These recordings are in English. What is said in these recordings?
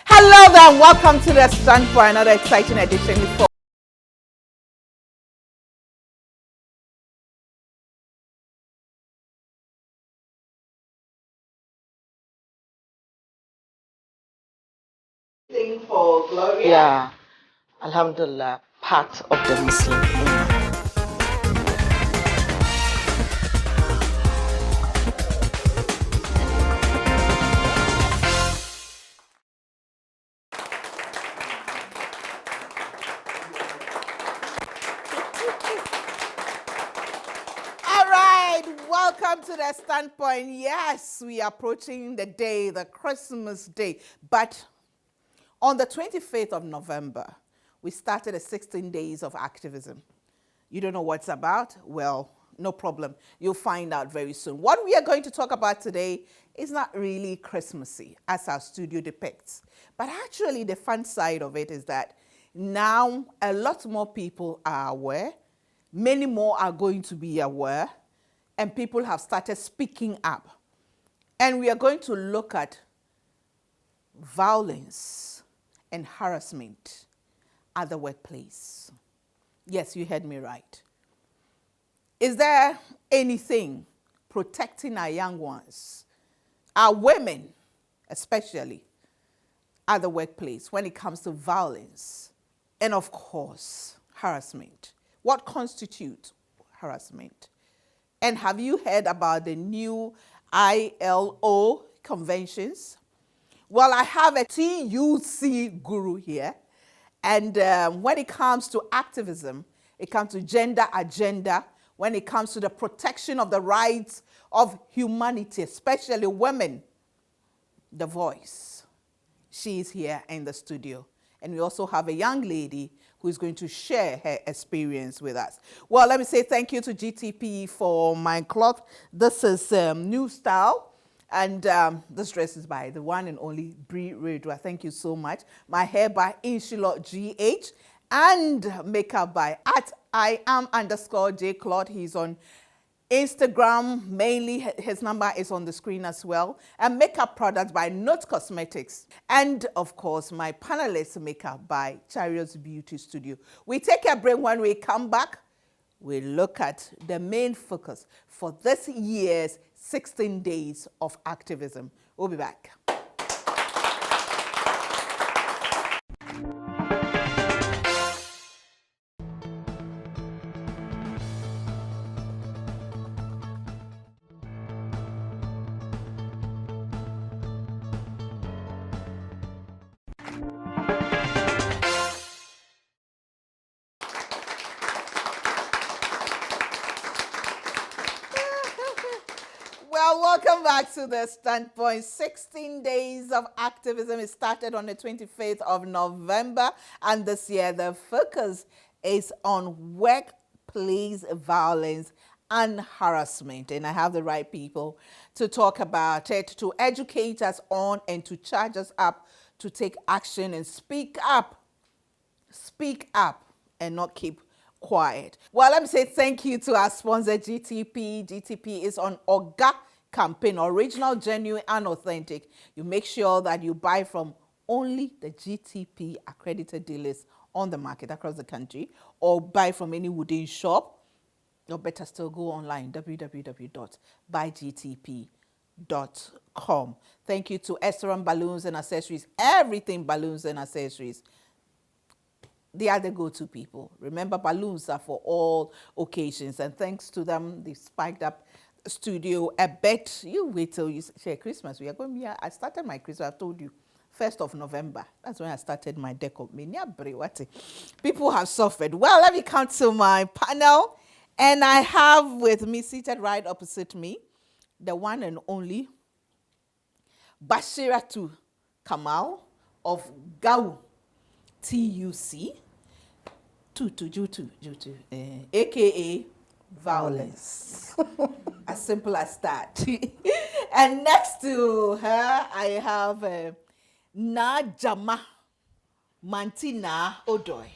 Hello there, and welcome to the Stand for another exciting edition. For Gloria. Yeah, Alhamdulillah, part of the Muslim Ummah. All right, welcome to the Standpoint. Yes, we are approaching the day, the Christmas day. But on the 25th of November, we started a 16 days of activism. You don't know what it's about? Well, no problem. You'll find out very soon. What we are going to talk about today is not really Christmassy, as our studio depicts. But actually, the fun side of it is that now a lot more people are aware. Many more are going to be aware. And people have started speaking up. And we are going to look at violence and harassment at the workplace. Yes, you heard me right. Is there anything protecting our young ones, our women especially, at the workplace when it comes to violence and, of course, harassment? What constitutes harassment? And have you heard about the new ILO conventions? Well, I have a TUC guru here. And when it comes to activism, it comes to gender agenda, when it comes to the protection of the rights of humanity, especially women, the voice. She is here in the studio. And we also have a young lady who is going to share her experience with us. Well, let me say thank you to GTP for my cloth. This is new style. And this dress is by the one and only Brie Redwa. Thank you so much. My hair by Inshilot GH. And makeup by @Iam_J Claude. He's on Instagram mainly. His number is on the screen as well. And makeup products by Note Cosmetics. And of course, my panelist makeup by Chariots Beauty Studio. We take a break. When we come back, we look at the main focus for this year's 16 days of activism. We'll be back. Well, welcome back to the Standpoint. 16 days of activism. It started on the 25th of November. And this year, the focus is on workplace violence and harassment. And I have the right people to talk about it, to educate us on and to charge us up to take action and speak up. Speak up and not keep quiet. Well, let me say thank you to our sponsor, GTP. GTP is on Oga campaign, original, genuine, and authentic. You make sure that you buy from only the GTP accredited dealers on the market across the country, or buy from any wooden shop, or better still, go online, www.buygtp.com. Thank you to Esteron Balloons and Accessories, everything balloons and accessories. They are the go-to people. Remember, balloons are for all occasions. And thanks to them, they spiked up the studio a bit. You wait till you share Christmas. We are going here. I started my Christmas, I told you, 1st of November. That's when I started my decor. People have suffered. Well, let me come to my panel. And I have with me, seated right opposite me, the one and only Bashiratu Kamal of GAU TUC. AKA violence. As simple as that. And next to her, I have Najama Mantina Odoy.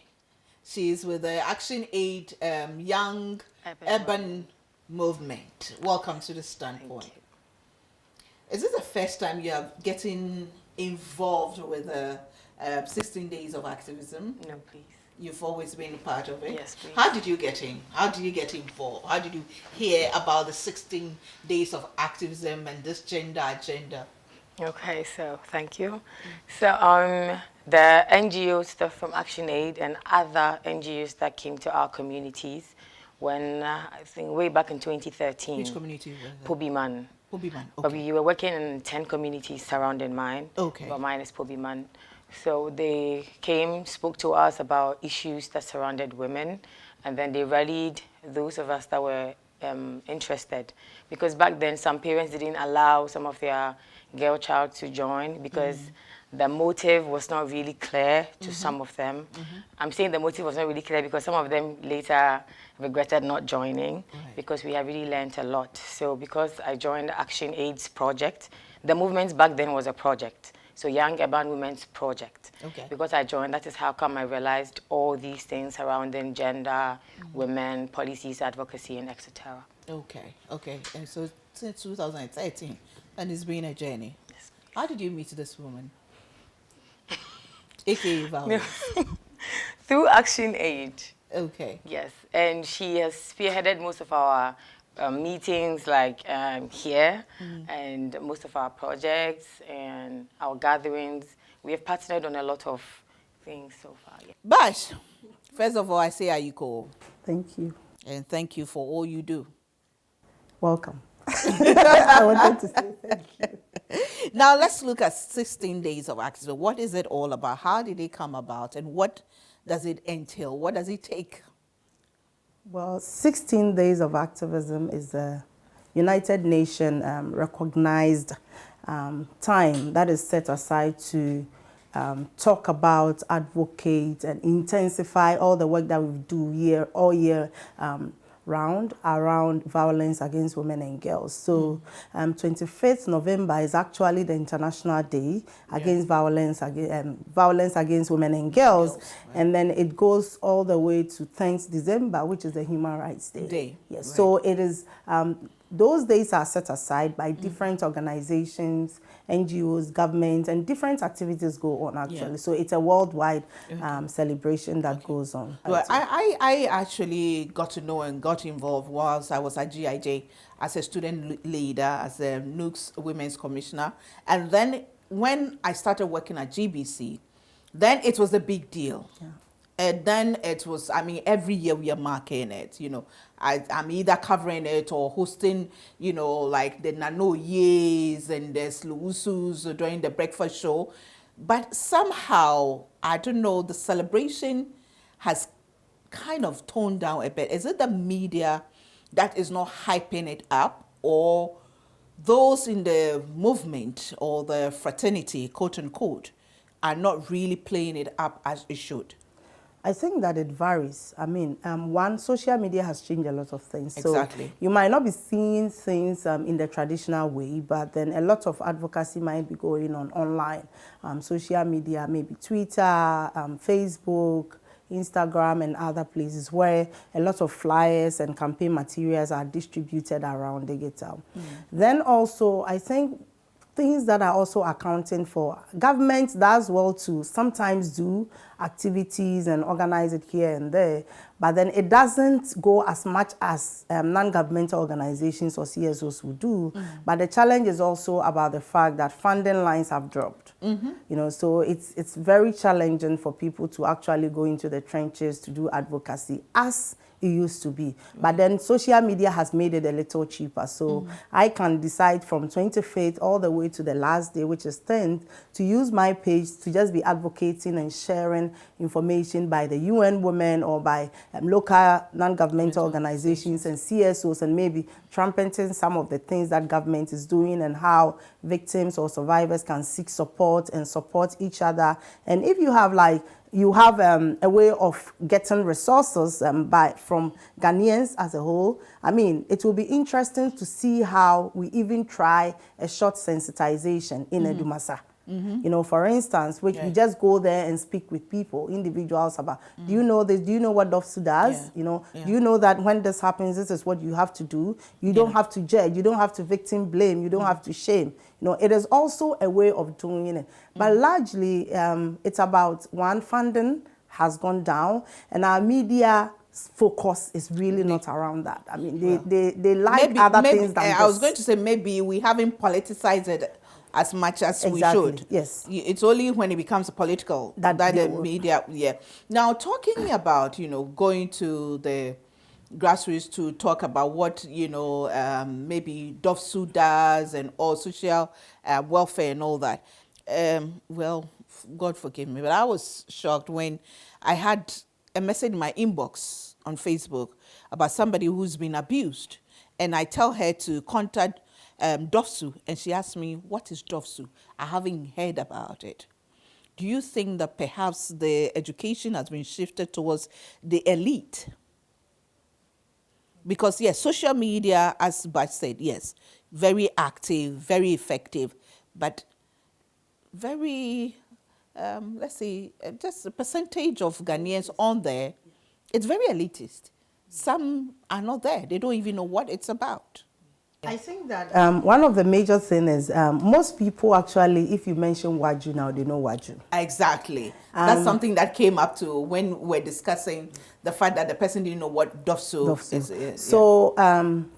She is with the Action Aid Young Urban Movement. Welcome to the Standpoint. Is this the first time you are getting involved with the 16 days of activism? No, please. You've always been a part of it? Yes, please. How did you get in? How did you get involved? How did you hear about the 16 days of activism and this gender agenda? Okay, so thank you. So the NGO stuff from ActionAid and other NGOs that came to our communities when I think way back in 2013. Which community was that? Pobiman. Pobiman, okay. But we were working in 10 communities surrounding mine. Okay. But mine is Pobiman. So they came, spoke to us about issues that surrounded women, and then they rallied those of us that were interested. Because back then, some parents didn't allow some of their girl child to join because the motive was not really clear to some of them. I'm saying the motive was not really clear because some of them later regretted not joining because we have really learned a lot. So because I joined the ActionAid's project, the movement back then was a project. So Young Urban Women's Project. Okay. Because I joined, that is how come I realized all these things surrounding gender, women, policies, advocacy, and etc. Okay, okay. And so since 2013, and it's been a journey. Yes. How did you meet this woman? AKA Valerie. Through ActionAid. Okay. Yes, and she has spearheaded most of our meetings like here and most of our projects and our gatherings. We have partnered on a lot of things so far. Yeah. But first of all, I say Ayuko. Thank you. And thank you for all you do. Welcome. I wanted to say thank you. Now let's look at 16 days of activism. What is it all about? How did it come about? And what does it entail? What does it take? Well, 16 days of activism is a United Nations recognized time that is set aside to talk about, advocate, and intensify all the work that we do all year round around violence against women and girls. So 25th November is actually the International Day against violence against women and girls. Right. And then it goes all the way to 10th December, which is the Human Rights Day. Yes. Right. So it is, those days are set aside by different organizations, NGOs, governments, and different activities go on actually. So it's a worldwide celebration that goes on. Well, I actually got to know and got involved whilst I was at GIJ as a student leader, as a NUC's Women's Commissioner. And then when I started working at GBC, then it was a big deal. Yeah. And then it was, I mean, every year we are marking it, you know. I'm either covering it or hosting, you know, like the Nano Years and the Sluusus during the breakfast show. But somehow, I don't know, the celebration has kind of toned down a bit. Is it the media that is not hyping it up, or those in the movement or the fraternity, quote unquote, are not really playing it up as it should? I think that it varies. I mean, one, social media has changed a lot of things. Exactly. So you might not be seeing things in the traditional way, but then a lot of advocacy might be going on online. Social media, maybe Twitter, Facebook, Instagram, and other places where a lot of flyers and campaign materials are distributed around digital. Then also, I think things that are also accounting for government does well to sometimes do activities and organize it here and there, but then it doesn't go as much as non-governmental organizations or CSOs would do. But the challenge is also about the fact that funding lines have dropped. You know, so it's very challenging for people to actually go into the trenches to do advocacy as it used to be. But then social media has made it a little cheaper. So I can decide from 25th all the way to the last day, which is 10th, to use my page to just be advocating and sharing information by the UN Women or by local non-governmental organizations and CSOs, and maybe trumpeting some of the things that government is doing and how victims or survivors can seek support and support each other. And if you have a way of getting resources from Ghanaians as a whole, I mean, it will be interesting to see how we even try a short sensitization in Edumasa. You know, for instance, which we just go there and speak with people, individuals about, do you know this? Do you know what DOFSU does? You know, do you know that when this happens, this is what you have to do? You don't have to judge. You don't have to victim blame. You don't have to shame. You know, it is also a way of doing it. But largely, it's about funding has gone down, and our media focus is really not around that. I mean, they like other things than I was going to say maybe we haven't politicized it as much as we should. Yes. It's only when it becomes political that the media, Now, talking about, you know, going to the grassroots to talk about what, you know, maybe DOFSU does and all social welfare and all that. Well, God forgive me, but I was shocked when I had a message in my inbox on Facebook about somebody who's been abused. And I tell her to contact DOFSU, and she asked me, what is DOFSU? I haven't heard about it. Do you think that perhaps the education has been shifted towards the elite? Because, yes, social media, as Bach said, yes, very active, very effective, but very, let's see, just a percentage of Ghanaians on there, it's very elitist. Some are not there. They don't even know what it's about. I think that one of the major things is most people actually, if you mention Waju now, they know Waju. Exactly. That's something that came up to when we're discussing the fact that the person didn't know what DOFSU is. So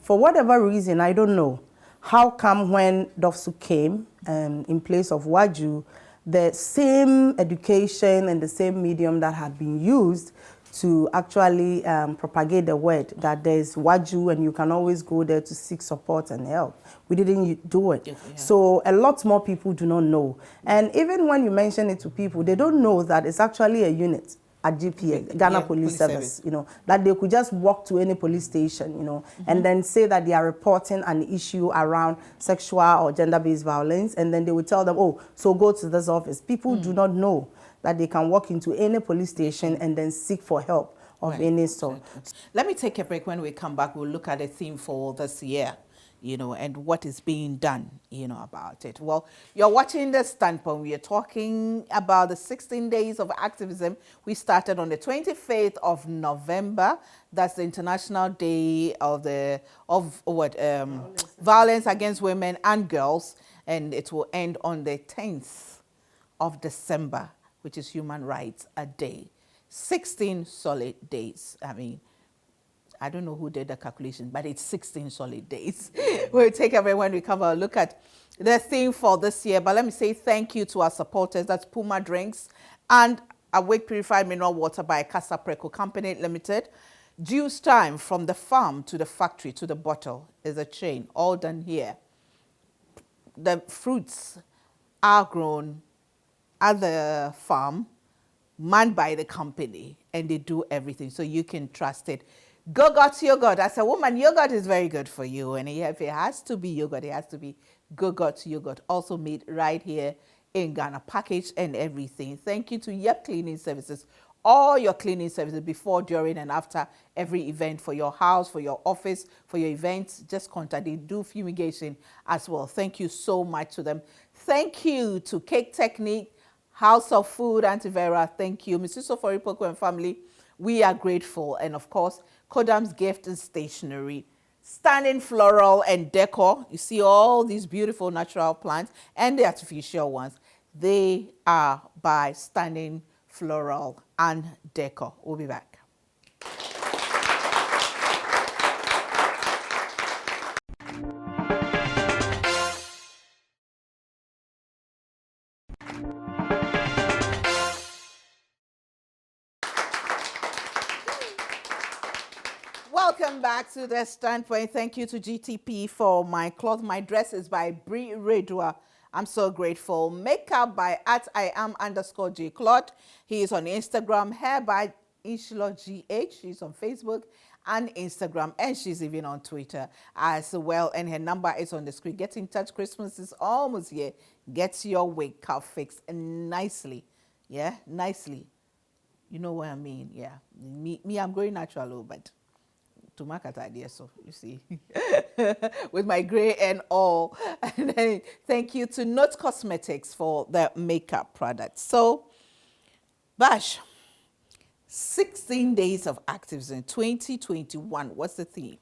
for whatever reason, I don't know, how come when DOFSU came in place of Waju, the same education and the same medium that had been used to actually propagate the word that there's Waju and you can always go there to seek support and help. We didn't do it. So a lot more people do not know. And even when you mention it to people, they don't know that it's actually a unit at GPA, Ghana Police Service, you know, that they could just walk to any police station, you know, and then say that they are reporting an issue around sexual or gender-based violence, and then they will tell them, oh, so go to this office. People do not know that they can walk into any police station and then seek for help of any sort. Let me take a break. When we come back, we'll look at a theme for this year, you know, and what is being done, you know, about it. Well, you're watching The Standpoint. We are talking about the 16 days of activism. We started on the 25th of November. That's the International Day of Violence Against Women and Girls, and it will end on the 10th of December, which is Human Rights Day. 16 solid days. I mean, I don't know who did the calculation, but it's 16 solid days. We'll take a break. When we come and look at the theme for this year. But let me say thank you to our supporters. That's Puma Drinks and Awake Purified Mineral Water by Casa Preco Company Limited. Juice Time, from the farm to the factory to the bottle, is a chain, all done here. The fruits are grown at the farm, manned by the company, and they do everything, so you can trust it. Go-Got yogurt. As a woman, yogurt is very good for you, and if it has to be yogurt, it has to be Go-Got yogurt, also made right here in Ghana, packaged and everything. Thank you to Yep Cleaning Services. All your cleaning services before, during, and after every event, for your house, for your office, for your events, just contact. They do fumigation as well. Thank you so much to them. Thank you to Cake Technique, House of Food, Auntie Vera. Thank you. Mrs. Sofori Poku and family, we are grateful. And of course, Kodam's Gift and Stationery, Standing Floral and Decor. You see all these beautiful natural plants and the artificial ones. They are by Standing Floral and Decor. We'll be back. Welcome back to The Standpoint. Thank you to GTP for my cloth. My dress is by Brie Redua. I'm so grateful. Makeup by @Iam_J Claude. He is on Instagram. Hair by Ishlo GH. She's on Facebook and Instagram, and she's even on Twitter as well. And her number is on the screen. Get in touch. Christmas is almost here. Get your wake up fixed nicely. Yeah, nicely. You know what I mean? Yeah. Me, I'm going natural, but to market idea, so you see, with my gray and all. And then thank you to Note Cosmetics for the makeup products. So, Bash, 16 days of Actives in 2021. What's the theme?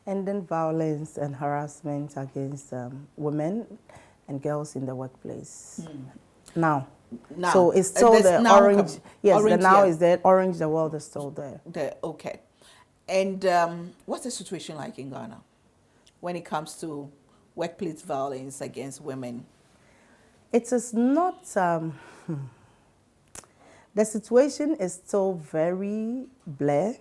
Ending violence and harassment against women and girls in the workplace. Now. So it's still the orange. Yes, orange, the now is there. Orange, the world is still there. Okay. And what's the situation like in Ghana when it comes to workplace violence against women? It is not, the situation is still very blur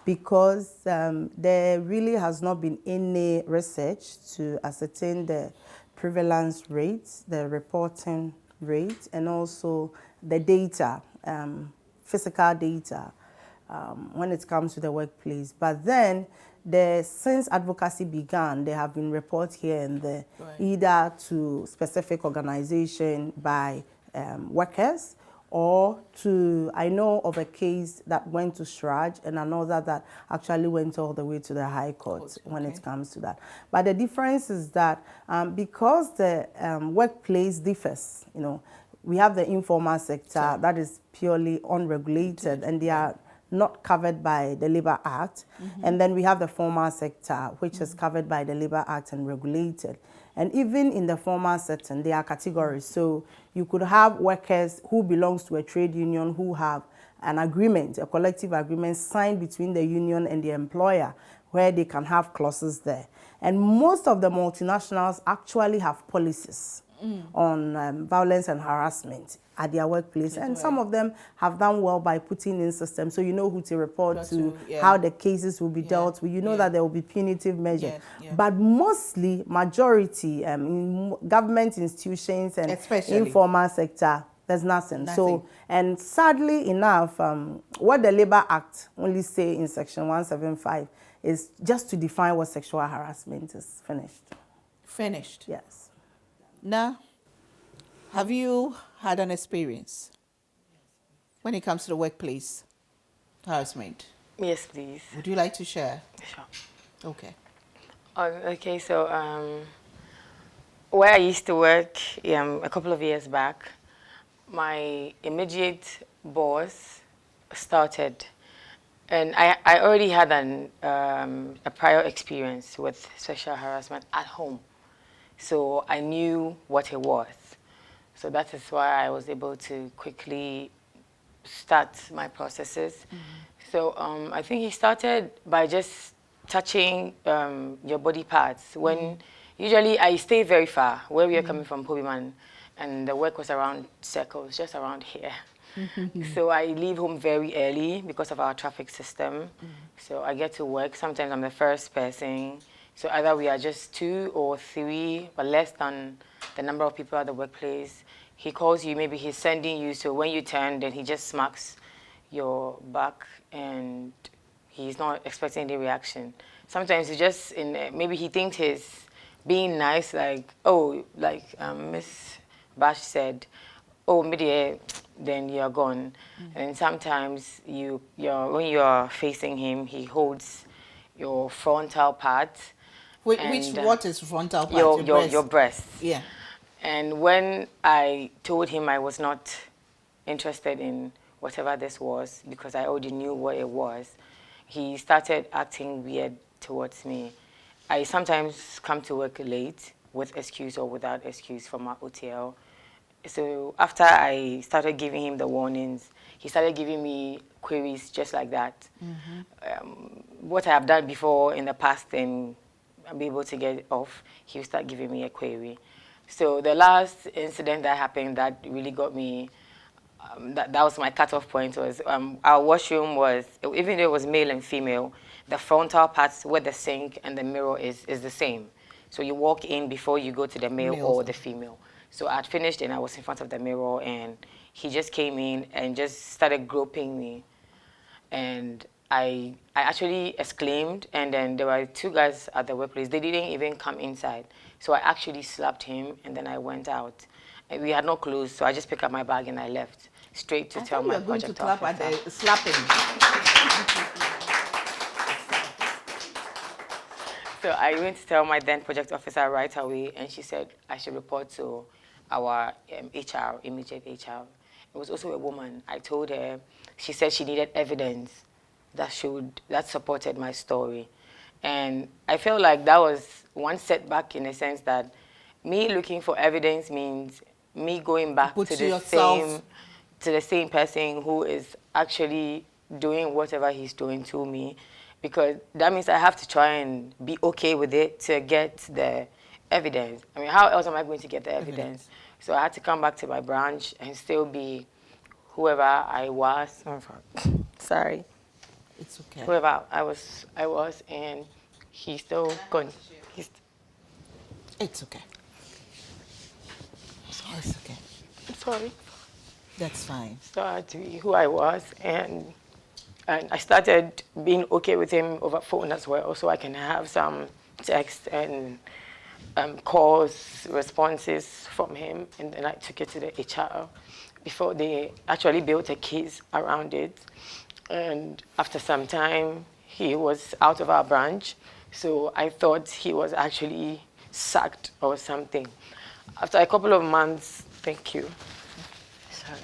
because there really has not been any research to ascertain the prevalence rates, the reporting rate, and also the data, physical data, when it comes to the workplace. But then, since advocacy began, there have been reports here and there, either to specific organization by workers, or to, I know of a case that went to Shraj and another that actually went all the way to the High Court when it comes to that. But the difference is that because the workplace differs, you know, we have the informal sector that is purely unregulated and they are not covered by the Labour Act. And then we have the formal sector, which is covered by the Labour Act and regulated. And even in the formal setting, there are categories. So you could have workers who belongs to a trade union who have an agreement, a collective agreement signed between the union and the employer, where they can have clauses there. And most of the multinationals actually have policies on violence and harassment at their workplace. And some of them have done well by putting in systems. So you know who to report to, how the cases will be dealt with. You know that there will be punitive measures. But mostly, majority in government institutions and especially informal sector, there's nothing. So, and sadly enough, what the Labour Act only say in Section 175 is just to define what sexual harassment is. Finished. Yes. Now, have you had an experience when it comes to the workplace harassment? Yes, please. Would you like to share? Sure. Okay. Okay, so where I used to work a couple of years back, my immediate boss started, and I already had a prior experience with sexual harassment at home. So I knew what it was. So that is why I was able to quickly start my processes. So I think he started by just touching your body parts. When usually I stay very far, where we are coming from, Hobiman, and the work was around Circles, just around here. So I leave home very early because of our traffic system. So I get to work. Sometimes I'm the first person. So either we are just 2 or 3, but less than the number of people at the workplace. He calls you, maybe he's sending you, so when you turn, then he just smacks your back and he's not expecting any reaction. Sometimes he just, maybe he thinks he's being nice, like, oh, like Miss Bash said, oh, media, then you're gone. And sometimes when you're facing him, he holds your frontal part. What is frontal part? Your breast. Yeah. And when I told him I was not interested in whatever this was, because I already knew what it was, he started acting weird towards me. I sometimes come to work late with excuse or without excuse from our OTL. So after I started giving him the warnings, he started giving me queries just like that. What I have done before in the past, then I'll be able to get it off, he'll start giving me a query. So the last incident that happened that really got me, that was my cutoff point, was our washroom was, even though it was male and female, the frontal parts where the sink and the mirror is the same. So you walk in before you go to the male or the female. So I'd finished and I was in front of the mirror and he just came in and just started groping me. And I actually exclaimed, and then there were 2 guys at the workplace. They didn't even come inside. So I actually slapped him, and then I went out. And we had no clothes, so I just picked up my bag and I left straight to tell my project officer. I thought you were going to clap at the slapping. So I went to tell my then project officer right away, and she said I should report to our HR, immediate HR. It was also a woman. I told her, she said she needed evidence that supported my story. And I felt like that was one setback, in a sense that me looking for evidence means me going back to the same person who is actually doing whatever he's doing to me, because that means I have to try and be okay with it to get the evidence. I mean, how else am I going to get the evidence? So I had to come back to my branch and still be whoever I was. Sorry. It's okay. Whoever I was, and he's still going. It's okay. It's okay. I'm sorry. That's fine. So I had to be who I was, and I started being okay with him over phone as well, so I can have some text and calls, responses from him, and then I took it to the HR before they actually built a case around it. And after some time, he was out of our branch, so I thought he was actually sacked or something. After a couple of months, thank you. Sorry.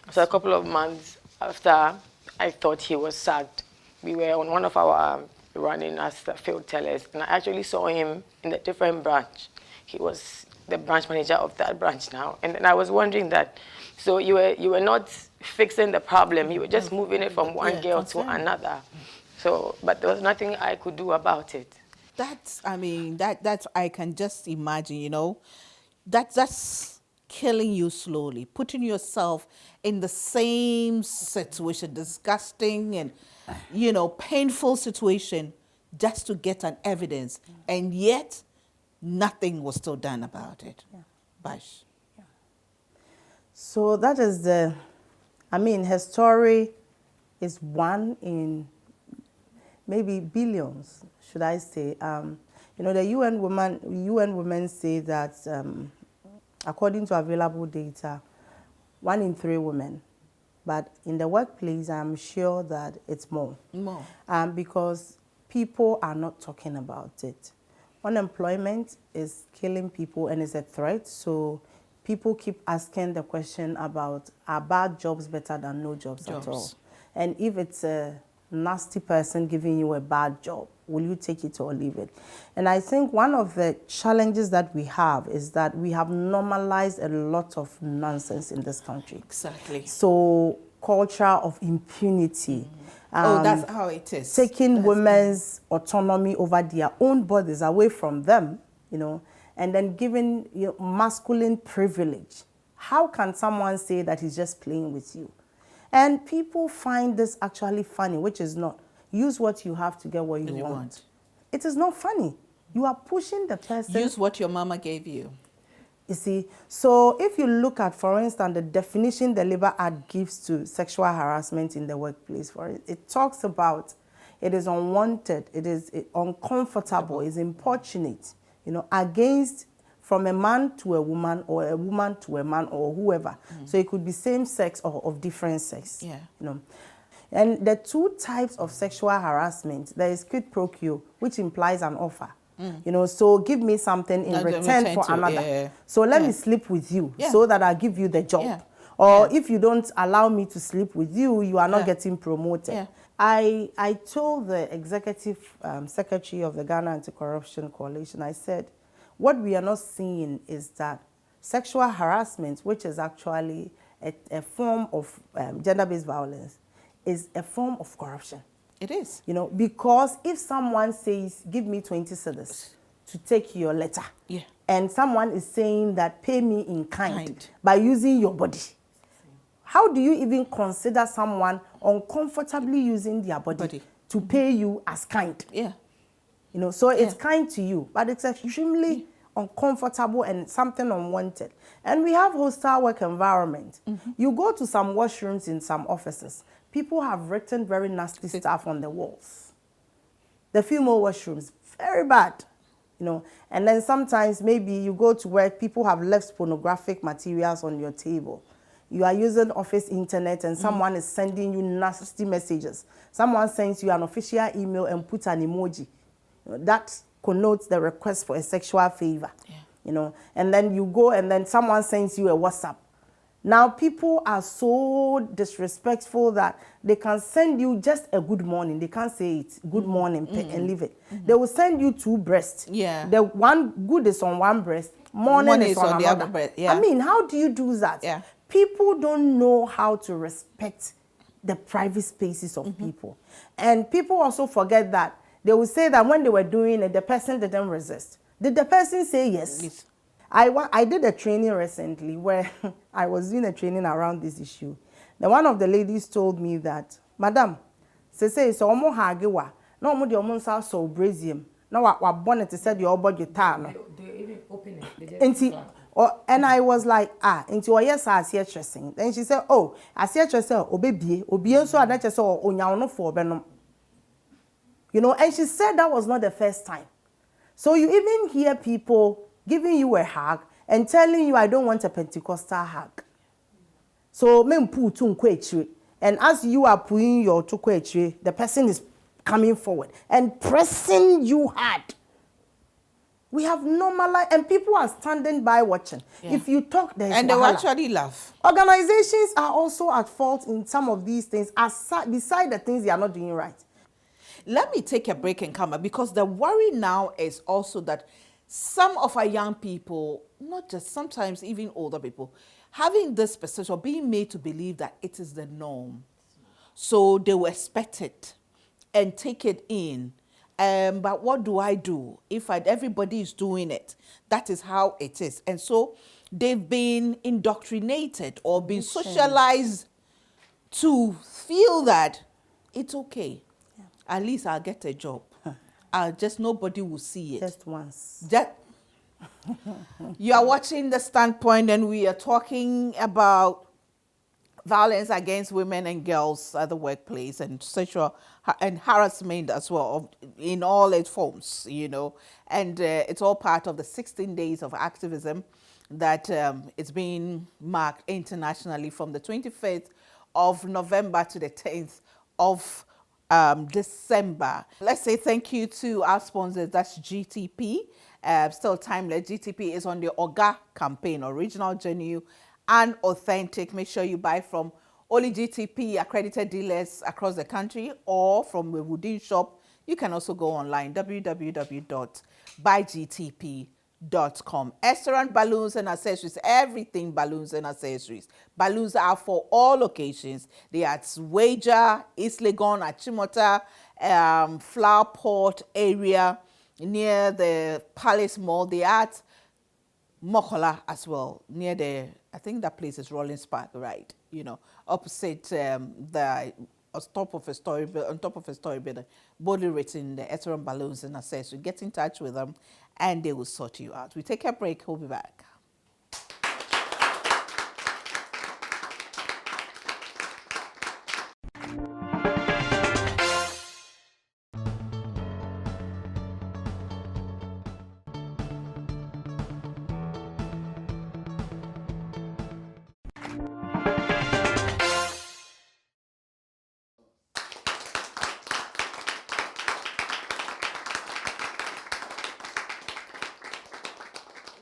After a couple of months after I thought he was sacked, we were on one of our running as the field tellers, and I actually saw him in a different branch. He was the branch manager of that branch now, and then I was wondering that, so you were not fixing the problem, you were just moving it from one girl to another. So, but there was nothing I could do about it. That's, I mean, that's, I can just imagine, you know, that's killing you slowly, putting yourself in the same situation, disgusting and, you know, painful situation, just to get an evidence. And yet, nothing was still done about it. Bash. So that is her story is one in maybe billions, should I say. You know, the UN Women say that according to available data, 1 in 3 women, but in the workplace, I'm sure that it's more. Because people are not talking about it. Unemployment is killing people and is a threat, so people keep asking the question about, are bad jobs better than no jobs at all? And if it's a nasty person giving you a bad job, will you take it or leave it? And I think one of the challenges that we have is that we have normalized a lot of nonsense in this country. Exactly. So culture of impunity. That's how it is. Taking women's autonomy over their own bodies away from them, you know, and then giving masculine privilege. How can someone say that he's just playing with you? And people find this actually funny, which is not. Use what you have to get what you want. It is not funny. You are pushing the person. Use what your mama gave you. You see, so if you look at, for instance, the definition the Labour Act gives to sexual harassment in the workplace, it talks about it is unwanted, it is uncomfortable, it's importunate, you know, against from a man to a woman or a woman to a man or whoever. So it could be same sex or of different sex. Yeah. You know. And the 2 types of sexual harassment, there is quid pro quo, which implies an offer. You know, so give me something in return for another. So let me sleep with you so that I give you the job. Or if you don't allow me to sleep with you, you are not getting promoted. I told the executive secretary of the Ghana Anti-Corruption Coalition, I said, what we are not seeing is that sexual harassment, which is actually a form of gender-based violence, is a form of corruption. It is. You know, because if someone says, give me 20 cedis to take your letter, and someone is saying that pay me in kind by using your body, how do you even consider someone uncomfortably using their body to pay you as kind? You know, so it's kind to you, but it's extremely uncomfortable and something unwanted. And we have hostile work environment. You go to some washrooms in some offices, people have written very nasty stuff on the walls. The female washrooms, very bad, you know. And then sometimes maybe you go to work, people have left pornographic materials on your table. You are using office internet and someone is sending you nasty messages. Someone sends you an official email and puts an emoji. You know, that connotes the request for a sexual favor. You know, and then you go and then someone sends you a WhatsApp. Now people are so disrespectful that they can send you just a good morning. They can't say it, good morning, and leave it. They will send you 2 breasts. Yeah. The one good is on one breast, morning is on the another. other breast. Yeah. I mean, how do you do that? Yeah. People don't know how to respect the private spaces of people. And people also forget that they will say that when they were doing it, the person didn't resist. Did the person say yes? Yes. I did a training recently where I was doing a training around this issue. Then one of the ladies told me that, Madam, say so omo hagewa, no omo de omo nsa so brazium. Na wa bonnet said your body time. They even open it. And I was like, into yes, I see dressing. Then she said, oh, I see dressing, obey, so I just saw on for benum. You know, and she said that was not the first time. So you even hear people giving you a hug and telling you, I don't want a Pentecostal hug. So, and as you are pulling your tukwe, the person is coming forward and pressing you hard. We have normalized, and people are standing by watching. Yeah. If you talk, there's and they will actually laugh. Organizations are also at fault in some of these things, beside the things they are not doing right. Let me take a break and come back, because the worry now is also that some of our young people, not just sometimes even older people, having this perception, being made to believe that it is the norm. So they will expect it and take it in. But what do I do if everybody is doing it? That is how it is. And so they've been indoctrinated or been socialized to feel that it's okay. Yeah. At least I'll get a job. Nobody will see it. Just once. You are watching The Standpoint, and we are talking about violence against women and girls at the workplace, and sexual and harassment as well, in all its forms, you know. And it's all part of the 16 days of activism that it's being marked internationally from the 25th of November to the 10th of December. Let's say thank you to our sponsors. That's GTP. Still timeless. GTP is on the OGA campaign, original, genuine, and authentic. Make sure you buy from only GTP accredited dealers across the country, or from a Woodin shop. You can also go online, www.buygtp.com. Restaurant balloons and accessories, everything balloons and accessories. Balloons are for all occasions. They are at Wager, East Legon, at Chimota, Flower Port area near the Palace Mall. They are at Mokola as well, near the, I think that place is Rollins Park, right? You know, opposite on top of a story building, boldly written the Ethereum balloons and accessories. Get in touch with them and they will sort you out. We take a break, we'll be back.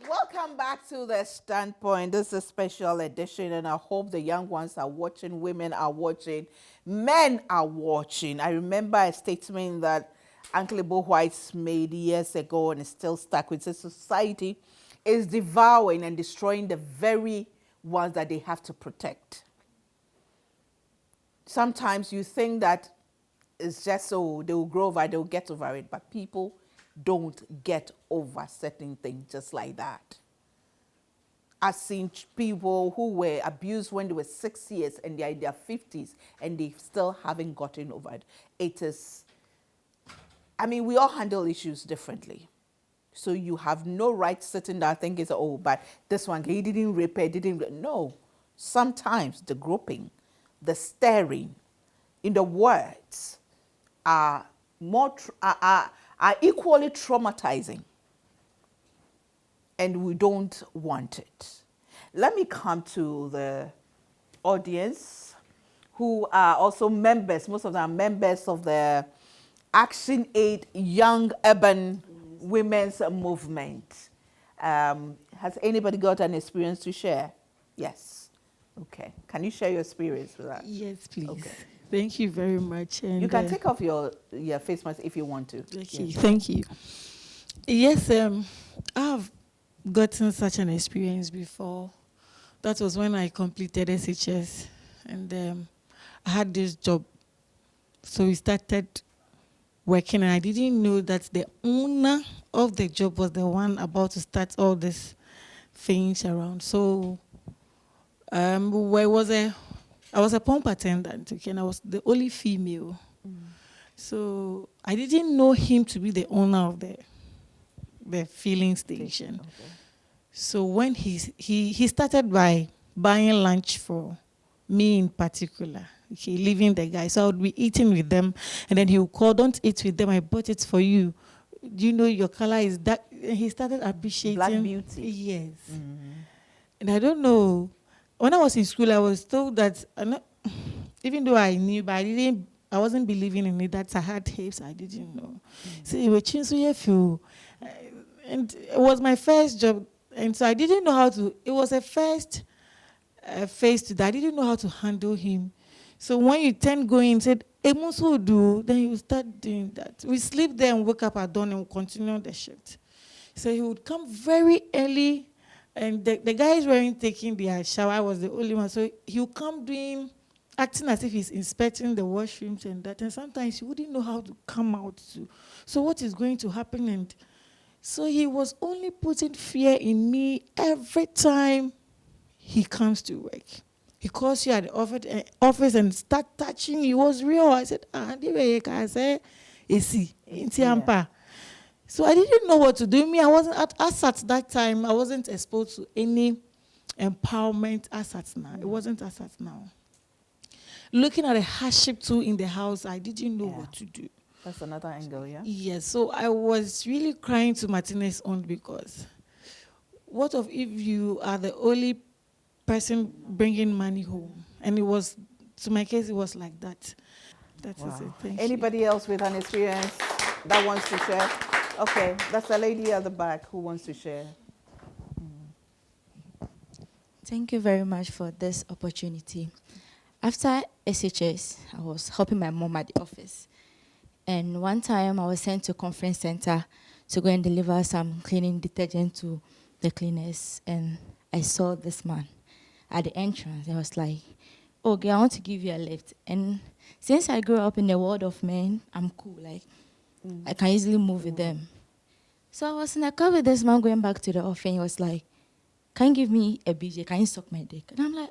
Welcome back to The Standpoint. This is a special edition, and I hope the young ones are watching, women are watching, men are watching. I remember a statement that Uncle Ebo White made years ago, and is still stuck with. Society is devouring and destroying the very ones that they have to protect. Sometimes you think that it's just so they will grow over, they will get over it, but people don't get over certain things just like that. I've seen people who were abused when they were 6 years and they're in their 50s and they still haven't gotten over it. It is, I mean, we all handle issues differently. So you have no right sitting there thinking, oh, but this one, he didn't rape her, No. Sometimes the groping, the staring in the words are equally traumatizing. And we don't want it. Let me come to the audience who are also members. Most of them are members of the Action Aid Young Urban women's movement. Has anybody got an experience to share? Yes. Okay. Can you share your experience with us? Yes, please. Okay. Thank you very much. And You can take off your face mask if you want to. okay, Yes. thank you. Yes, I've gotten such an experience before. That was when I completed SHS, and I had this job. So we started working, and I didn't know that the owner of the job was the one about to start all these things around. So I was a pump attendant, okay, and I was the only female. So I didn't know him to be the owner of the filling station. Okay. So when he started by buying lunch for me in particular, okay, leaving the guy. So I would be eating with them, and then he would call, "Don't eat with them, I bought it for you. Do you know your color is that?" And he started appreciating. Black beauty. Yes. And I don't know. When I was in school, I was told that, even though I knew, but I wasn't believing in it, that I had hips, I didn't know. So it was changing, and it was my first job, and so I didn't know how to, it was a first phase to that. I didn't know how to handle him. So when you turn going, said, "Emusu do," then you start doing that. We sleep there and wake up at dawn and we continue the shift. So he would come very early, and the guys weren't taking their shower. I was the only one. So he would come acting as if he's inspecting the washrooms and that. And sometimes he wouldn't know how to come out to. So what is going to happen? And so he was only putting fear in me every time he comes to work. He calls you at the office and start touching you. It was real. I said, I said, yeah. So I didn't know what to do. Me, I wasn't at that time. I wasn't exposed to any empowerment as at now. It wasn't as at now. Looking at a hardship too in the house, I didn't know what to do. That's another angle, yeah? Yes. So I was really crying to Martinez on, because what if you are the only person bringing money home? And it was, to my case, it was like that. That is it. Thank you. Anybody else with an experience that wants to share? Okay, that's a lady at the back who wants to share. Thank you very much for this opportunity. After SHS, I was helping my mom at the office. And one time I was sent to a conference center to go and deliver some cleaning detergent to the cleaners. And I saw this man at the entrance. I was like, "Okay, I want to give you a lift." And since I grew up in the world of men, I'm cool. Like, I can easily move with them. So I was in a car with this man going back to the office, and he was like, "Can you give me a BJ? Can you suck my dick?" And I'm like,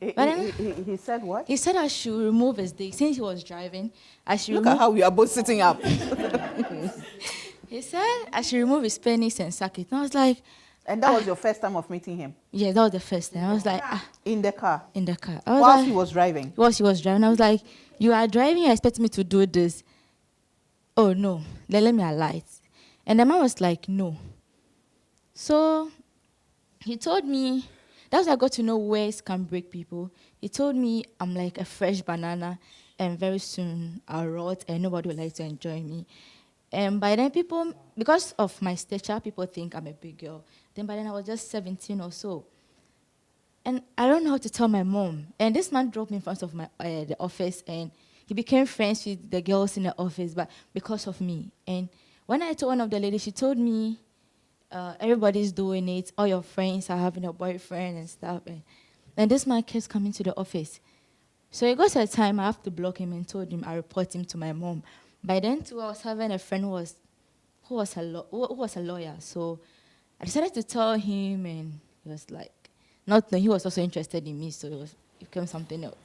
But then he said what? He said I should remove his dick. Since he was driving, I should Look at how we are both sitting up. He said I should remove his penis and suck it. And I was like... And that was your first time of meeting him? Yeah, that was the first time. I was like, In the car? In the car. Whilst he was driving? Whilst he was driving. I was like, "You are driving, you expect me to do this?" "Oh, no. Then let me alight." And the man was like, "No." So he told me, that's how I got to know words can break people. He told me I'm like a fresh banana, and very soon I'll rot and nobody will like to enjoy me. And by then people, because of my stature, people think I'm a big girl. Then by then I was just 17 or so. And I don't know how to tell my mom. And this man dropped me in front of the office, and he became friends with the girls in the office, but because of me. And when I told one of the ladies, she told me, everybody's doing it. All your friends are having a boyfriend and stuff. And this man keeps coming to the office. So it got to a time I have to block him and told him I report him to my mom. By then, too, I was having a friend who was a lawyer. So I decided to tell him, and he was like, he was also interested in me, so it became something else.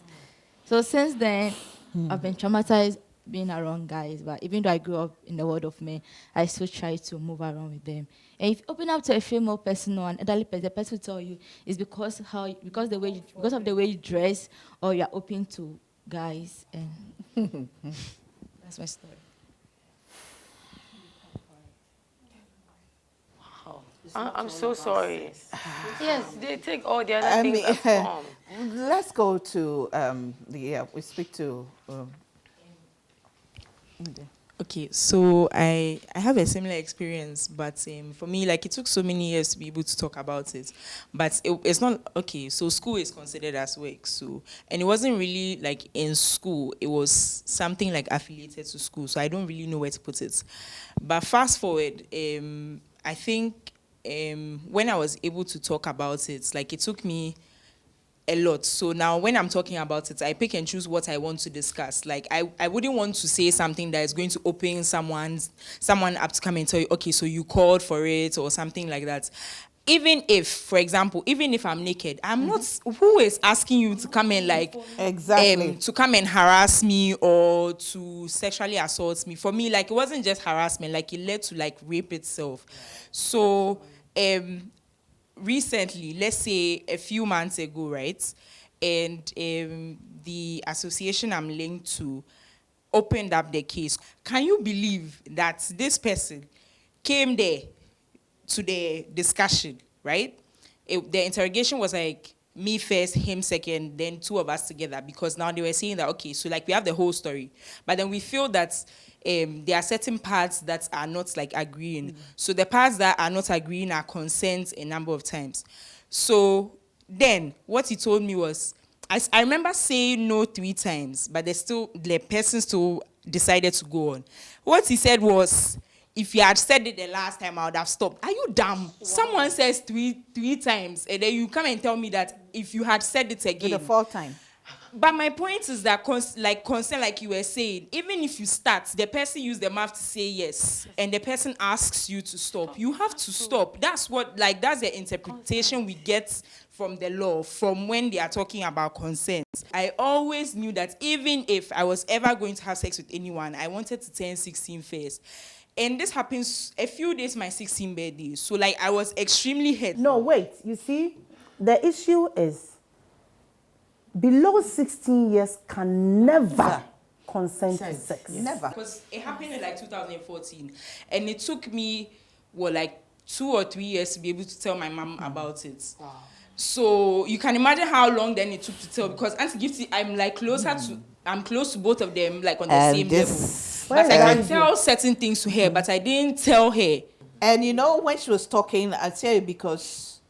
So since then, I've been traumatized being around guys, but even though I grew up in the world of men, I still try to move around with them. And if you open up to a female person or an elderly person, the person will tell you it's because of the way you dress, or you're open to guys. And that's my story. I'm so sorry. Yes, they take all the other things as form. Let's go to we speak to. Okay, so I have a similar experience, but for me, like, it took so many years to be able to talk about it. But it's not okay. So school is considered as work. So, and it wasn't really like in school. It was something like affiliated to school. So I don't really know where to put it. But fast forward, I think when I was able to talk about it, like, it took me a lot. So now when I'm talking about it, I pick and choose what I want to discuss. Like, I wouldn't want to say something that is going to open someone up to come and tell you, okay, so you called for it or something like that. Even if, for example, even if I'm naked, I'm not, who is asking you to come and like, Exactly. to come and harass me or to sexually assault me? For me, like, it wasn't just harassment, like, it led to like rape itself. So, recently, let's say a few months ago, right, and the association I'm linked to opened up the case. Can you believe that this person came there to the discussion, right? The interrogation was like me first, him second, then two of us together, because now they were saying that, okay, so like we have the whole story, but then we feel that there are certain parts that are not like agreeing. So the parts that are not agreeing are consent a number of times. So then what he told me was, I remember saying no 3 times, but the person still decided to go on. What he said was, if you had said it the last time, I would have stopped. Are you dumb? Wow. Someone says three times, and then you come and tell me that if you had said it again. The 4th time. But my point is that, consent, like you were saying, even if you start, the person used the mouth to say yes, and the person asks you to stop, you have to stop. That's the interpretation we get from the law, from when they are talking about consent. I always knew that even if I was ever going to have sex with anyone, I wanted to turn 16 first. And this happens a few days my 16th birthday. So, like, I was extremely hurt. No, wait. You see, the issue is below 16 years can never consent to sex. Never. Because it happened in, like, 2014. And it took me, like 2 or 3 years to be able to tell my mom about it. Wow. So, you can imagine how long then it took to tell. Because Auntie Gifty, I'm close to both of them, like, on the same level. But I can tell certain things to her, but I didn't tell her. And you know, when she was talking, I tell you, because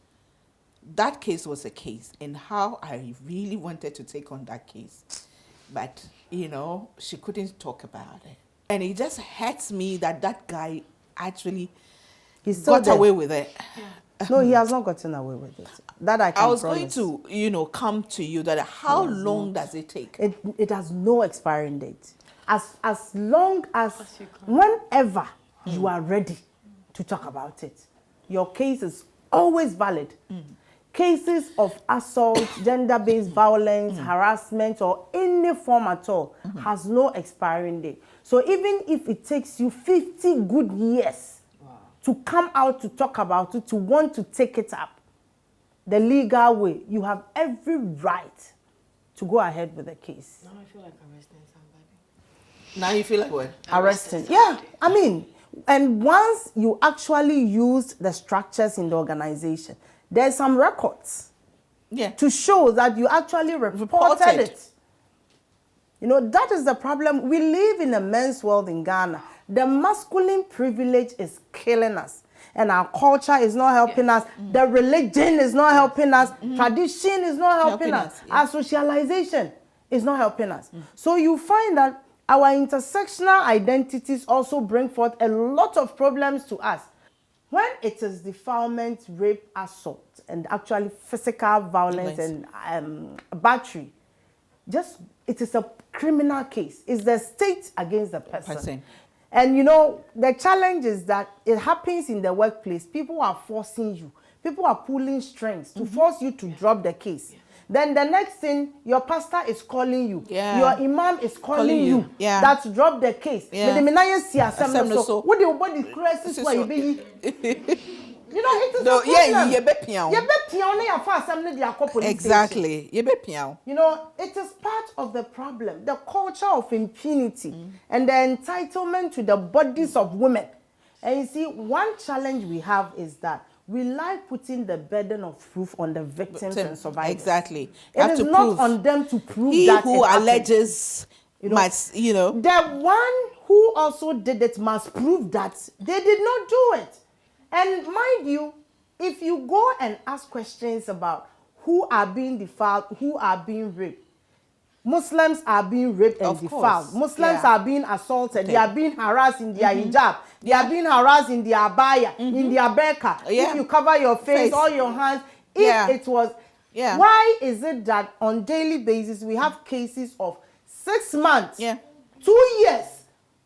that case was a case, and how I really wanted to take on that case. But, you know, she couldn't talk about it. And it just hurts me that guy actually got away with it. No, he has not gotten away with it. That I can I was promise. going to, come to you that how long does it take? It has no expiring date. As long as whenever you are ready to talk about it, your case is always valid. Cases of assault, gender-based violence, harassment, or any form at all has no expiring date. So even if it takes you 50 good years to come out to talk about it, to want to take it up the legal way, you have every right to go ahead with the case. Now I feel like arresting somebody. Now you feel like what? Arresting. Yeah, I mean, and once you actually used the structures in the organization, there's some records to show that you actually reported it. You know, that is the problem. We live in a men's world in Ghana. The masculine privilege is killing us. And our culture is not helping us. The religion is not helping us. Tradition is not helping us. Our socialization is not helping us. So you find that our intersectional identities also bring forth a lot of problems to us. When it is defilement, rape, assault, and actually physical violence and battery, it is a criminal case. It's the state against the person. And you know, the challenge is that it happens in the workplace. People are forcing you. People are pulling strings to force you to drop the case. Then the next thing, your pastor is calling you. Your imam is calling you. That's drop the case. You know, it is a problem. Exactly. You know, it is part of the problem. The culture of impunity and the entitlement to the bodies of women. And you see, one challenge we have is that we like putting the burden of proof on the victims and survivors. Exactly. It is not on them to prove he that who alleges you know, must, the one who who also did it must prove that they did not do it. And mind you, if you go and ask questions about who are being defiled, who are being raped, Muslims are being raped and defiled. Muslims are being assaulted. They are being harassed in their hijab. They are being harassed in their abaya, in their burqa. If you cover your face, all your hands. If it was, why is it that on daily basis we have cases of 6 months, 2 years,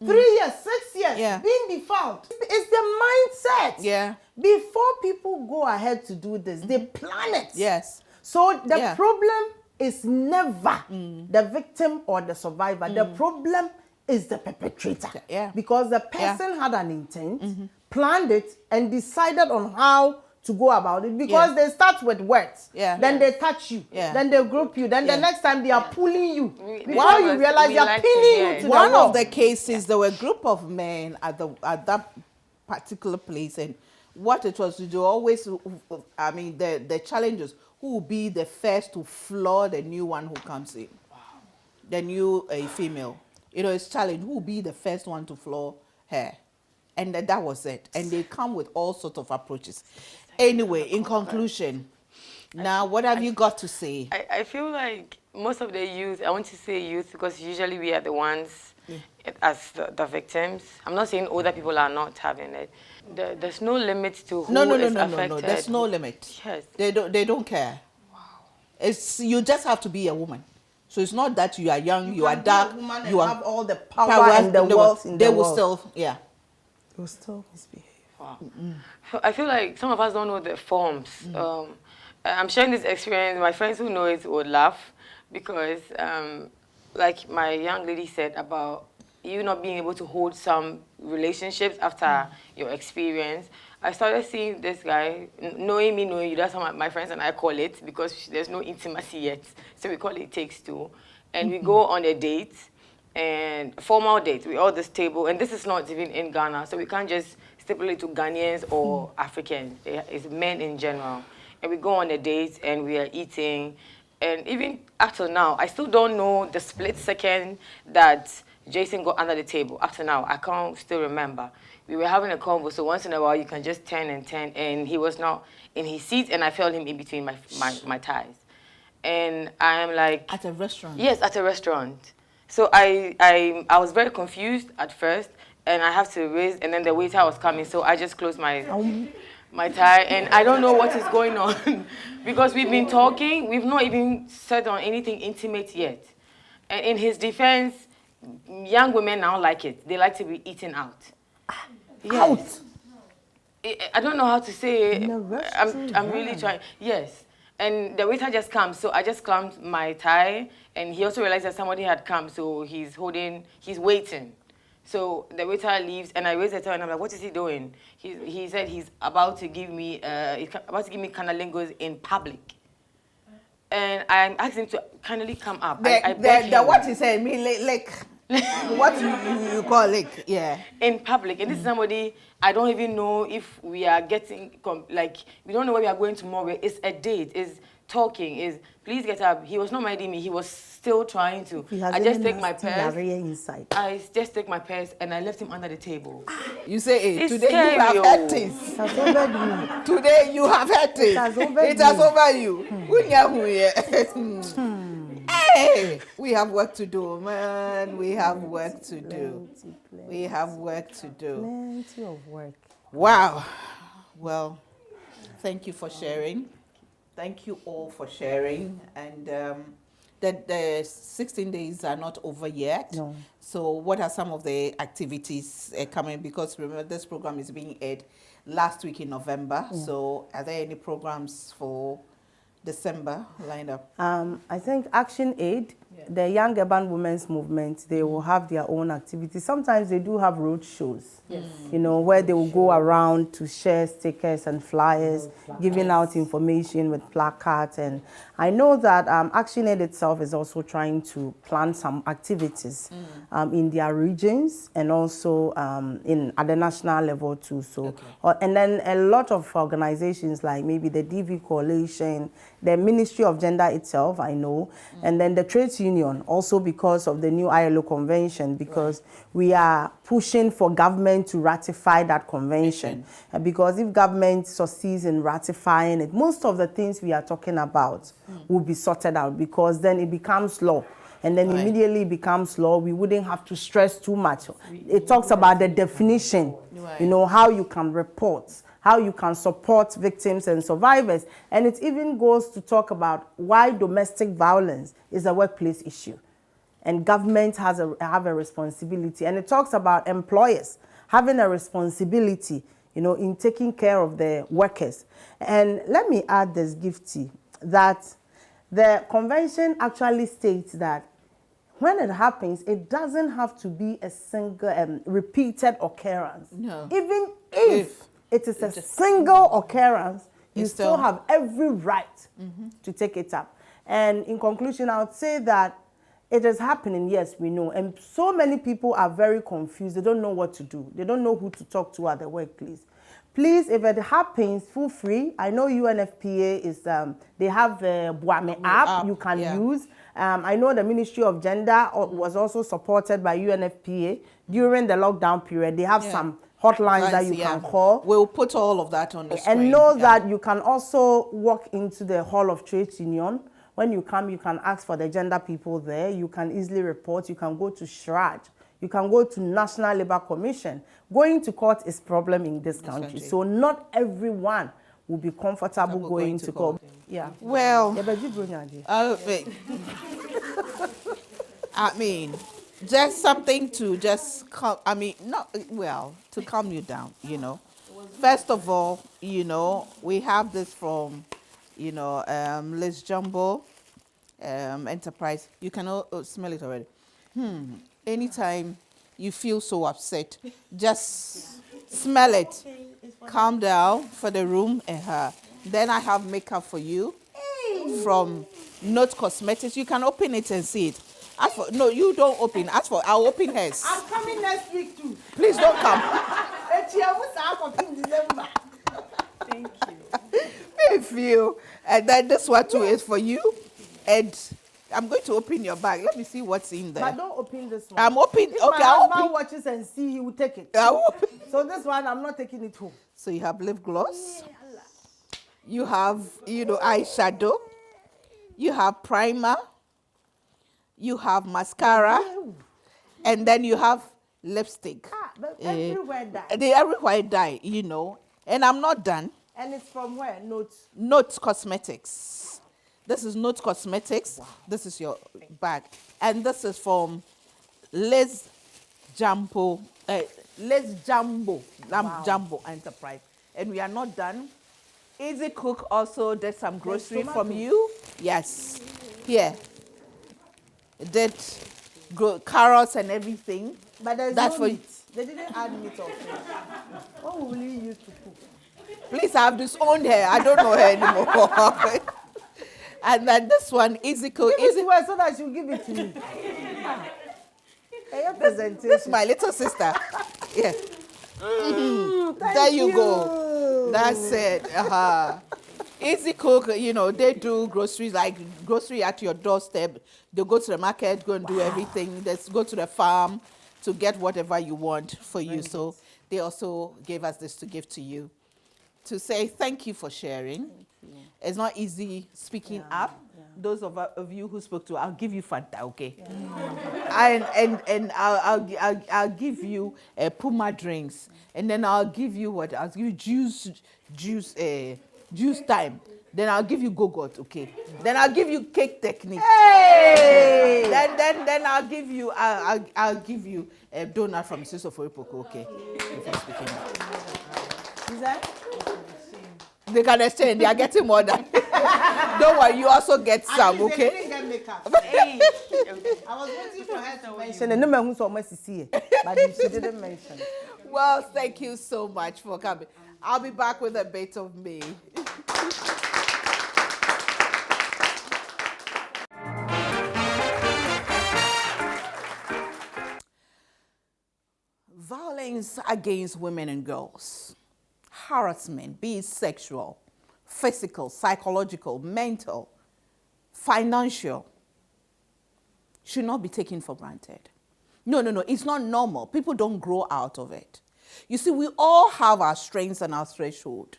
3 years, 6 years being defiled? It's the mindset. Yeah. Before people go ahead to do this, they plan it. Yes. So the problem is never the victim or the survivor. The problem is the perpetrator. Because the person had an intent, planned it, and decided on how to go about it. Because they start with words. Then they touch you. Then they group you. Then the next time they are pulling you. Before you realize they are pinning you to the wall. One of the cases, there were a group of men at that particular place, and what it was to do always, I mean, the challenges, who will be the first to floor the new one who comes in? Wow. The new female. You know, it's challenge. Who will be the first one to floor her? And that was it. And they come with all sorts of approaches. Anyway, in conclusion, now what have you got to say? I feel like most of the youth, I want to say youth because usually we are the ones as the victims. I'm not saying older people are not having it. There's no limit to who is affected. No. There's no limit. Yes. They don't care. Wow. It's you just have to be a woman. So it's not that you are young, you are dark, you have all the power in the world. They will still, They will still misbehave. Wow. So I feel like some of us don't know the forms. I'm sharing this experience. My friends who know it would laugh because, like my young lady said about you not being able to hold some relationships after your experience. I started seeing this guy, knowing me, knowing you, that's how my friends and I call it, because there's no intimacy yet. So we call it takes two. And we go on a date, and formal date, we all this table, and this is not even in Ghana, so we can't just stipulate to Ghanaians or Africans, it's men in general. And we go on a date, and we are eating, and even up till now, I still don't know the split second that Jason got under the table. Up to now, I can't still remember. We were having a convo, so once in a while you can just turn, and he was not in his seat, and I felt him in between my thighs. And I am like... At a restaurant? Yes, at a restaurant. So I was very confused at first, and I have to raise, and then the waiter was coming, so I just closed my thigh, and I don't know what is going on. Because we've been talking, we've not even said on anything intimate yet. And in his defense, young women now like it. They like to be eaten out. Yes. Out? I don't know how to say it. I'm really trying. Yes. And the waiter just comes, so I just clamped my thigh, and he also realized that somebody had come, so he's waiting. So the waiter leaves, and I raise the towel, and I'm like, what is he doing? He said he's about to give me cunnilingus in public. And I asked him to kindly come up. What he said, like what you call it, in public. And this is somebody, I don't even know if we are getting, we don't know where we are going tomorrow. It's a date, it's talking, please get up. He was not minding me, he was still trying to. I just take my purse. I just take my purse and I left him under the table. You say, hey, today you have had things. Today you have had things. It has over you. Hey, we have work to do, man. We have work to do. We have work to do. Plenty of work. Wow. Well, thank you for sharing. Thank you all for sharing. And the 16 days are not over yet. No. So what are some of the activities coming? Because remember, this program is being aired last week in November. Yeah. So are there any programs for December lined up? I think Action Aid, the Young Urban Women's Movement, they will have their own activities. Sometimes they do have road shows, you know, where they will go around to share stickers and flyers, giving out information with placards. And I know that Action Aid itself is also trying to plan some activities in their regions and also at the national level too. So, and then a lot of organizations like maybe the DV Coalition, the Ministry of Gender itself, I know, and then the trades union, also because of the new ILO convention, because we are pushing for government to ratify that convention. Because if government succeeds in ratifying it, most of the things we are talking about will be sorted out, because then it becomes law. And then immediately it becomes law. We wouldn't have to stress too much. It talks about the definition, you know, how you can report, how you can support victims and survivors. And it even goes to talk about why domestic violence is a workplace issue. And government have a responsibility. And it talks about employers having a responsibility, you know, in taking care of their workers. And let me add this, Gifty, that the convention actually states that when it happens, it doesn't have to be a single repeated occurrence. No. Even if it is a single occurrence, you still have every right to take it up. And in conclusion, I would say that it is happening, yes, we know. And so many people are very confused. They don't know what to do. They don't know who to talk to at the workplace. Please, if it happens, feel free. I know UNFPA is, they have the Buame app you can use. I know the Ministry of Gender was also supported by UNFPA during the lockdown period. They have some hotlines that you can call. We'll put all of that on the screen. And know that you can also walk into the Hall of Trade Union. When you come, you can ask for the gender people there. You can easily report. You can go to SHRAJ. You can go to National Labour Commission. Going to court is a problem in this country. So not everyone will be comfortable going to court. Yeah. Well, I mean, just something to just to calm you down, you know. First of all, you know, we have this from, you know, Liz Jumbo, Enterprise. You can smell it already. Anytime you feel so upset, just smell it. Calm down for the room and her. Then I have makeup for you from Note Cosmetics. You can open it and see it. No, you don't open. I'll open hers. I'm coming next week too. Please don't come. Thank you. If you, and then this one too is for you. And I'm going to open your bag. Let me see what's in there. But don't open this one. I'm opening. If Okay, my I'll husband open. watches and see, he will take it. I'll open. So this one, I'm not taking it home. So you have lip gloss. You have, you know, eyeshadow. You have primer. You have mascara. And then you have lipstick. But everywhere dye. They everywhere dye, you know. And I'm not done. And it's from where? Notes. Note Cosmetics. This is Note Cosmetics. Wow. This is your bag. And this is from Liz Jumbo Jumbo Enterprise. And we are not done. Easy Cook also did some grocery from you. Yes. Here. Did carrots and everything. But there's That's no for meat. They didn't add meat or fish. What will you use to cook? Please, I have disowned her. I don't know her anymore. And then this one, Easy Cook. Give it to her so that she'll give it to me. This is my little sister. Yeah. There you go. That's it. Easy Cook, you know, they do groceries, like grocery at your doorstep. They go to the market, go and do everything. They go to the farm to get whatever you want for you. So they also gave us this to give to you, to say thank you for sharing. It's not easy speaking up. Those of you who spoke to, I'll give you Fanta, okay? And I'll give you Puma drinks, and then I'll give you what? I'll give you juice time. Then I'll give you go-got, okay? Then I'll give you cake technique. Hey! Then I'll give you a donut from Sister Foripoko, okay? Before speaking. Is that? They can exchange. They are getting more than. Don't worry, you also get some, okay? They didn't get makeup. Hey. I was waiting for her to mention it. No man who's almost to see it, but she didn't mention it. Well, thank you so much for coming. I'll be back with a bit of me. Violence against women and girls. Harassment, be it sexual, physical, psychological, mental, financial, should not be taken for granted. No, it's not normal. People don't grow out of it. You see, we all have our strengths and our threshold.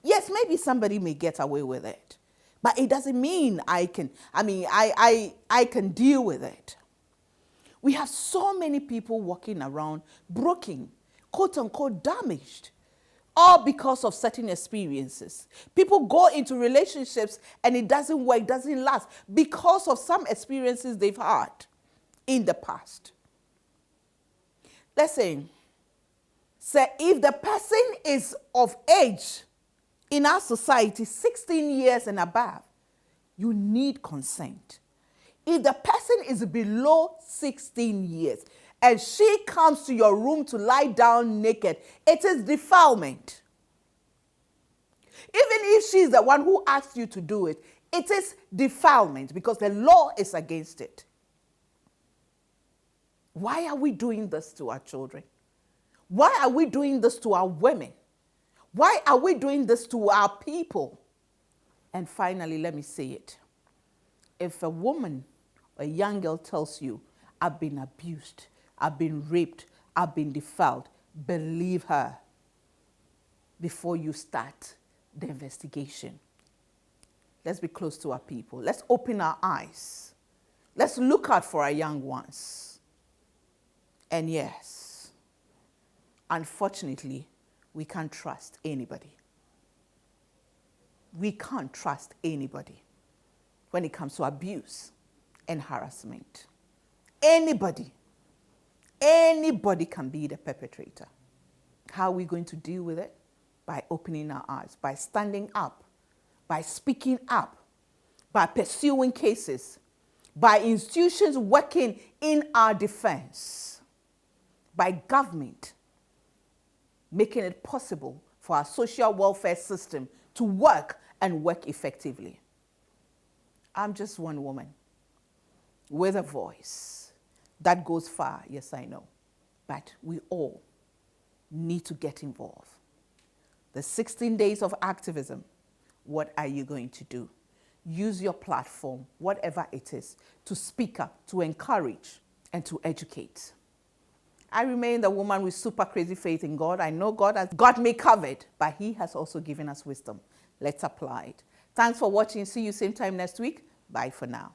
Yes, maybe somebody may get away with it, but it doesn't mean I can deal with it. We have so many people walking around broken, quote unquote damaged, all because of certain experiences. People go into relationships and it doesn't work, doesn't last, because of some experiences they've had in the past. Listen, so if the person is of age in our society, 16 years and above, you need consent. If the person is below 16 years and she comes to your room to lie down naked, it is defilement. Even if she's the one who asked you to do it, it is defilement because the law is against it. Why are we doing this to our children? Why are we doing this to our women? Why are we doing this to our people? And finally, let me say it. If a woman, a young girl tells you, I've been abused, I've been raped, I've been defiled, believe her before you start the investigation. Let's be close to our people. Let's open our eyes. Let's look out for our young ones. And yes, unfortunately, we can't trust anybody. We can't trust anybody when it comes to abuse and harassment. Anybody can be the perpetrator. How are we going to deal with it? By opening our eyes, by standing up, by speaking up, by pursuing cases, by institutions working in our defense, by government making it possible for our social welfare system to work and work effectively. I'm just one woman with a voice that goes far, yes, I know, but we all need to get involved. The 16 days of activism, what are you going to do? Use your platform, whatever it is, to speak up, to encourage, and to educate. I remain the woman with super crazy faith in God. I know God has got me covered, but He has also given us wisdom. Let's apply it. Thanks for watching. See you same time next week. Bye for now.